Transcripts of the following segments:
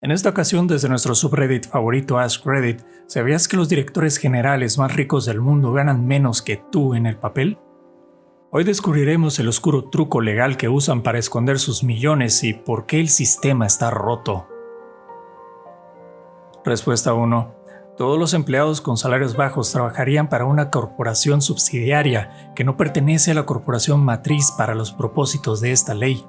En esta ocasión, desde nuestro subreddit favorito Ask Reddit, ¿sabías que los directores generales más ricos del mundo ganan menos que tú en el papel? Hoy descubriremos el oscuro truco legal que usan para esconder sus millones y por qué el sistema está roto. Respuesta 1. Todos los empleados con salarios bajos trabajarían para una corporación subsidiaria que no pertenece a la corporación matriz para los propósitos de esta ley.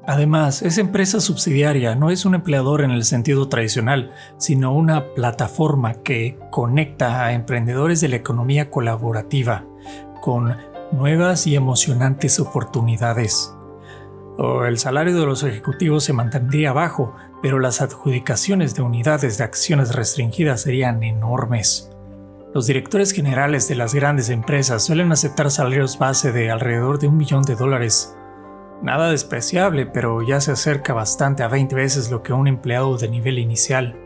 Además, esa empresa subsidiaria no es un empleador en el sentido tradicional, sino una plataforma que conecta a emprendedores de la economía colaborativa con nuevas y emocionantes oportunidades. El salario de los ejecutivos se mantendría bajo, pero las adjudicaciones de unidades de acciones restringidas serían enormes. Los directores generales de las grandes empresas suelen aceptar salarios base de alrededor de $1 millón. Nada despreciable, pero ya se acerca bastante a 20 veces lo que un empleado de nivel inicial.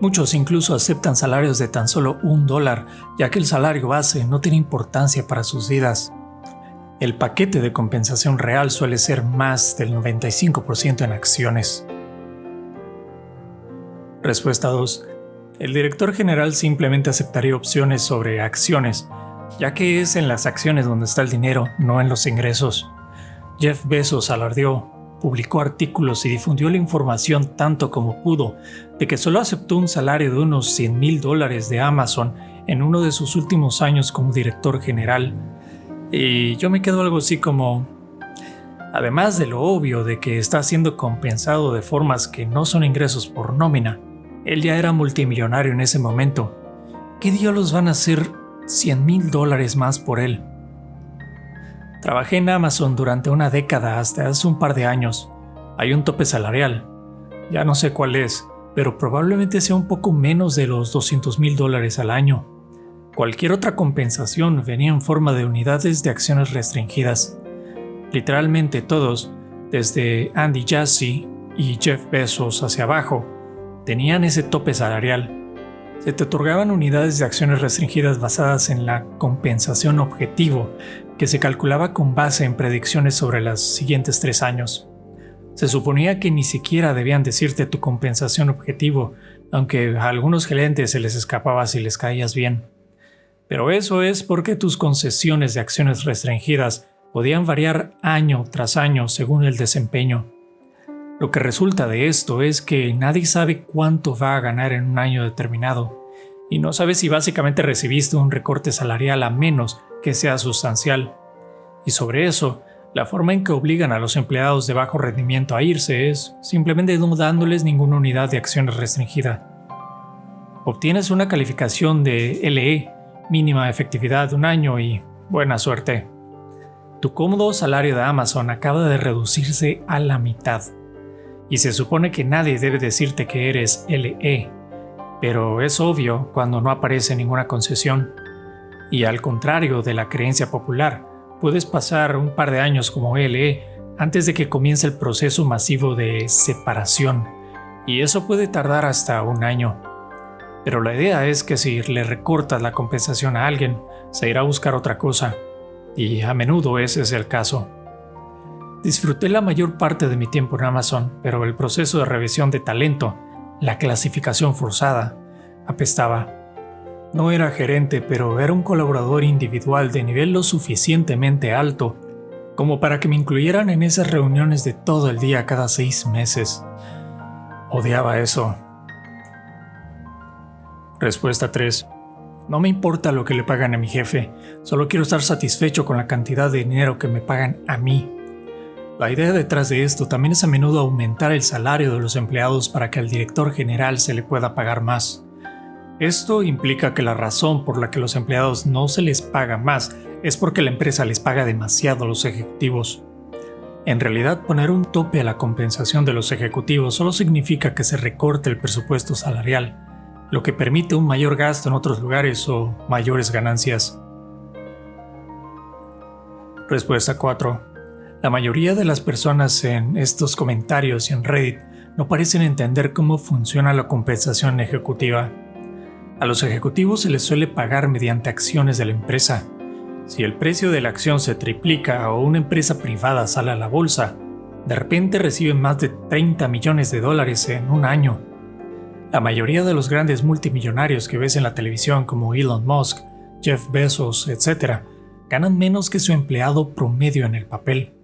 Muchos incluso aceptan salarios de tan solo $1, ya que el salario base no tiene importancia para sus vidas. El paquete de compensación real suele ser más del 95% en acciones. Respuesta 2. El director general simplemente aceptaría opciones sobre acciones, ya que es en las acciones donde está el dinero, no en los ingresos. Jeff Bezos alardeó, publicó artículos y difundió la información tanto como pudo de que solo aceptó un salario de unos $100,000 de Amazon en uno de sus últimos años como director general. Y yo me quedo algo así como, además de lo obvio de que está siendo compensado de formas que no son ingresos por nómina, él ya era multimillonario en ese momento. ¿Qué diablos van a hacer $100,000 más por él? Trabajé en Amazon durante una década hasta hace un par de años. Hay un tope salarial. Ya no sé cuál es, pero probablemente sea un poco menos de los $200,000 al año. Cualquier otra compensación venía en forma de unidades de acciones restringidas. Literalmente todos, desde Andy Jassy y Jeff Bezos hacia abajo, tenían ese tope salarial. Se te otorgaban unidades de acciones restringidas basadas en la compensación objetivo, que se calculaba con base en predicciones sobre los siguientes 3 años. Se suponía que ni siquiera debían decirte tu compensación objetivo, aunque a algunos gerentes se les escapaba si les caías bien. Pero eso es porque tus concesiones de acciones restringidas podían variar año tras año según el desempeño. Lo que resulta de esto es que nadie sabe cuánto va a ganar en un año determinado, y no sabes si básicamente recibiste un recorte salarial a menos que sea sustancial. Y sobre eso, la forma en que obligan a los empleados de bajo rendimiento a irse es simplemente no dándoles ninguna unidad de acciones restringida. Obtienes una calificación de LE, mínima efectividad de un año y buena suerte. Tu cómodo salario de Amazon acaba de reducirse a la mitad. Y se supone que nadie debe decirte que eres LE, pero es obvio cuando no aparece ninguna concesión. Y al contrario de la creencia popular, puedes pasar un par de años como LE antes de que comience el proceso masivo de separación, y eso puede tardar hasta un año. Pero la idea es que si le recortas la compensación a alguien, se irá a buscar otra cosa, y a menudo ese es el caso. Disfruté la mayor parte de mi tiempo en Amazon, pero el proceso de revisión de talento, la clasificación forzada, apestaba. No era gerente, pero era un colaborador individual de nivel lo suficientemente alto como para que me incluyeran en esas reuniones de todo el día cada 6 meses. Odiaba eso. Respuesta 3. No me importa lo que le pagan a mi jefe, solo quiero estar satisfecho con la cantidad de dinero que me pagan a mí. La idea detrás de esto también es a menudo aumentar el salario de los empleados para que al director general se le pueda pagar más. Esto implica que la razón por la que los empleados no se les paga más es porque la empresa les paga demasiado a los ejecutivos. En realidad, poner un tope a la compensación de los ejecutivos solo significa que se recorte el presupuesto salarial, lo que permite un mayor gasto en otros lugares o mayores ganancias. Respuesta 4. La mayoría de las personas en estos comentarios y en Reddit no parecen entender cómo funciona la compensación ejecutiva. A los ejecutivos se les suele pagar mediante acciones de la empresa. Si el precio de la acción se triplica o una empresa privada sale a la bolsa, de repente reciben más de 30 millones de dólares en un año. La mayoría de los grandes multimillonarios que ves en la televisión como Elon Musk, Jeff Bezos, etc., ganan menos que su empleado promedio en el papel.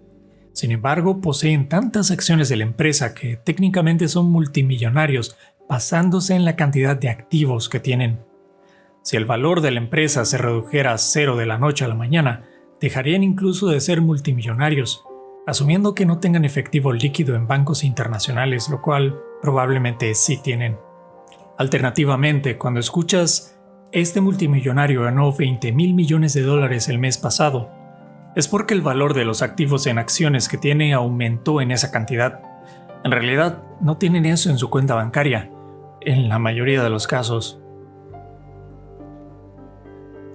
Sin embargo, poseen tantas acciones de la empresa que técnicamente son multimillonarios basándose en la cantidad de activos que tienen. Si el valor de la empresa se redujera a cero de la noche a la mañana, dejarían incluso de ser multimillonarios, asumiendo que no tengan efectivo líquido en bancos internacionales, lo cual probablemente sí tienen. Alternativamente, cuando escuchas "este multimillonario ganó 20,000 millones de dólares el mes pasado", es porque el valor de los activos en acciones que tiene aumentó en esa cantidad. En realidad, no tienen eso en su cuenta bancaria, en la mayoría de los casos.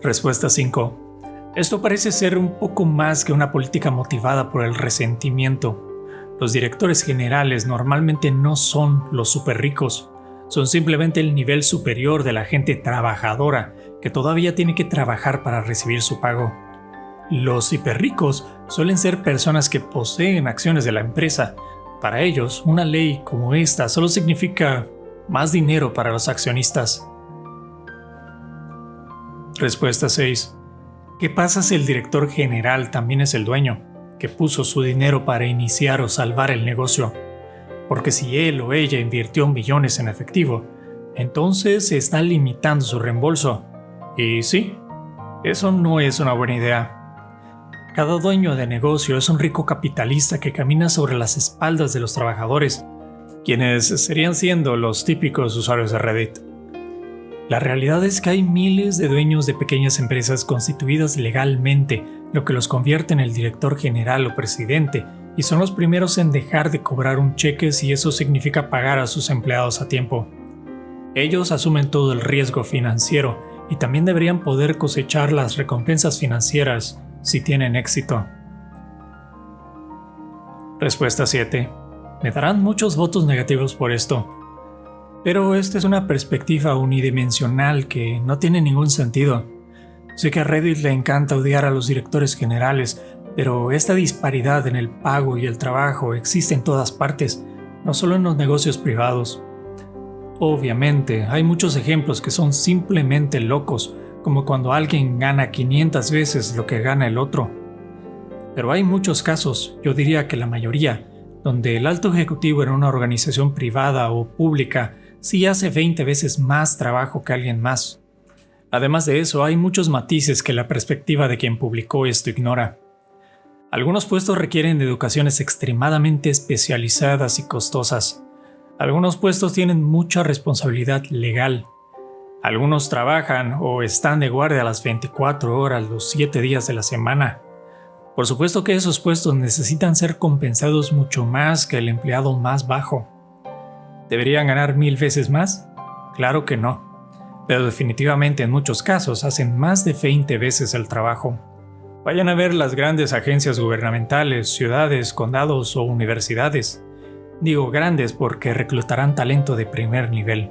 Respuesta 5. Esto parece ser un poco más que una política motivada por el resentimiento. Los directores generales normalmente no son los súper ricos, son simplemente el nivel superior de la gente trabajadora que todavía tiene que trabajar para recibir su pago. Los hiperricos suelen ser personas que poseen acciones de la empresa. Para ellos, una ley como esta solo significa más dinero para los accionistas. Respuesta 6. ¿Qué pasa si el director general también es el dueño, que puso su dinero para iniciar o salvar el negocio? Porque si él o ella invirtió millones en efectivo, entonces se está limitando su reembolso. Y sí, eso no es una buena idea. Cada dueño de negocio es un rico capitalista que camina sobre las espaldas de los trabajadores, quienes serían siendo los típicos usuarios de Reddit. La realidad es que hay miles de dueños de pequeñas empresas constituidas legalmente, lo que los convierte en el director general o presidente, y son los primeros en dejar de cobrar un cheque si eso significa pagar a sus empleados a tiempo. Ellos asumen todo el riesgo financiero y también deberían poder cosechar las recompensas financieras si tienen éxito. Respuesta 7. Me darán muchos votos negativos por esto. Pero esta es una perspectiva unidimensional que no tiene ningún sentido. Sé que a Reddit le encanta odiar a los directores generales, pero esta disparidad en el pago y el trabajo existe en todas partes, no solo en los negocios privados. Obviamente, hay muchos ejemplos que son simplemente locos, como cuando alguien gana 500 veces lo que gana el otro. Pero hay muchos casos, yo diría que la mayoría, donde el alto ejecutivo en una organización privada o pública sí hace 20 veces más trabajo que alguien más. Además de eso, hay muchos matices que la perspectiva de quien publicó esto ignora. Algunos puestos requieren de educaciones extremadamente especializadas y costosas. Algunos puestos tienen mucha responsabilidad legal. Algunos trabajan o están de guardia a las 24 horas los 7 días de la semana. Por supuesto que esos puestos necesitan ser compensados mucho más que el empleado más bajo. ¿Deberían ganar 1000 veces más? Claro que no, pero definitivamente en muchos casos hacen más de 20 veces el trabajo. Vayan a ver las grandes agencias gubernamentales, ciudades, condados o universidades. Digo grandes porque reclutarán talento de primer nivel.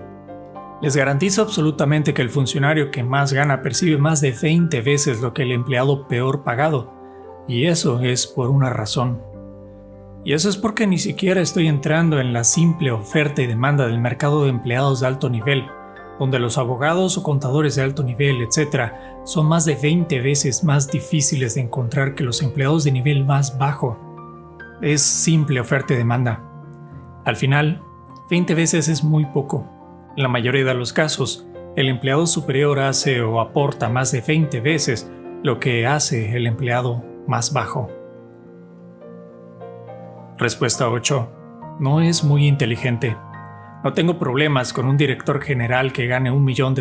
Les garantizo absolutamente que el funcionario que más gana percibe más de 20 veces lo que el empleado peor pagado, y eso es por una razón. Y eso es porque ni siquiera estoy entrando en la simple oferta y demanda del mercado de empleados de alto nivel, donde los abogados o contadores de alto nivel, etc., son más de 20 veces más difíciles de encontrar que los empleados de nivel más bajo. Es simple oferta y demanda. Al final, 20 veces es muy poco. En la mayoría de los casos, el empleado superior hace o aporta más de 20 veces lo que hace el empleado más bajo. Respuesta 8. No es muy inteligente. No tengo problemas con un director general que gane $1 millón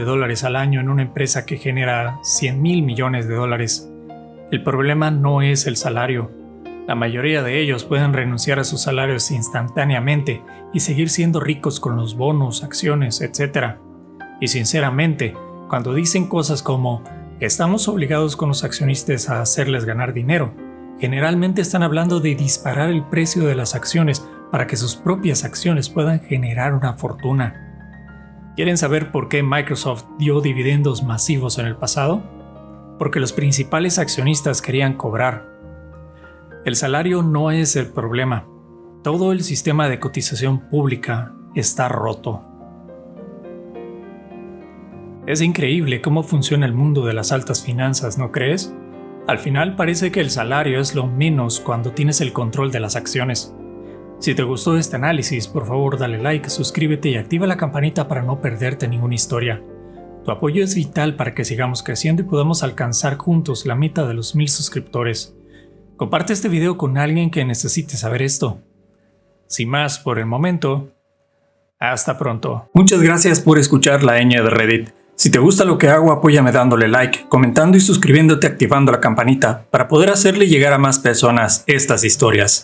al año en una empresa que genera 100,000 millones de dólares. El problema no es el salario. La mayoría de ellos pueden renunciar a sus salarios instantáneamente y seguir siendo ricos con los bonos, acciones, etc. Y sinceramente, cuando dicen cosas como "estamos obligados con los accionistas a hacerles ganar dinero", generalmente están hablando de disparar el precio de las acciones para que sus propias acciones puedan generar una fortuna. ¿Quieren saber por qué Microsoft dio dividendos masivos en el pasado? Porque los principales accionistas querían cobrar. El salario no es el problema. Todo el sistema de cotización pública está roto. Es increíble cómo funciona el mundo de las altas finanzas, ¿no crees? Al final parece que el salario es lo menos cuando tienes el control de las acciones. Si te gustó este análisis, por favor dale like, suscríbete y activa la campanita para no perderte ninguna historia. Tu apoyo es vital para que sigamos creciendo y podamos alcanzar juntos la meta de los 1000 suscriptores. Comparte este video con alguien que necesite saber esto. Sin más por el momento, hasta pronto. Muchas gracias por escuchar la ñ de Reddit. Si te gusta lo que hago, apóyame dándole like, comentando y suscribiéndote activando la campanita para poder hacerle llegar a más personas estas historias.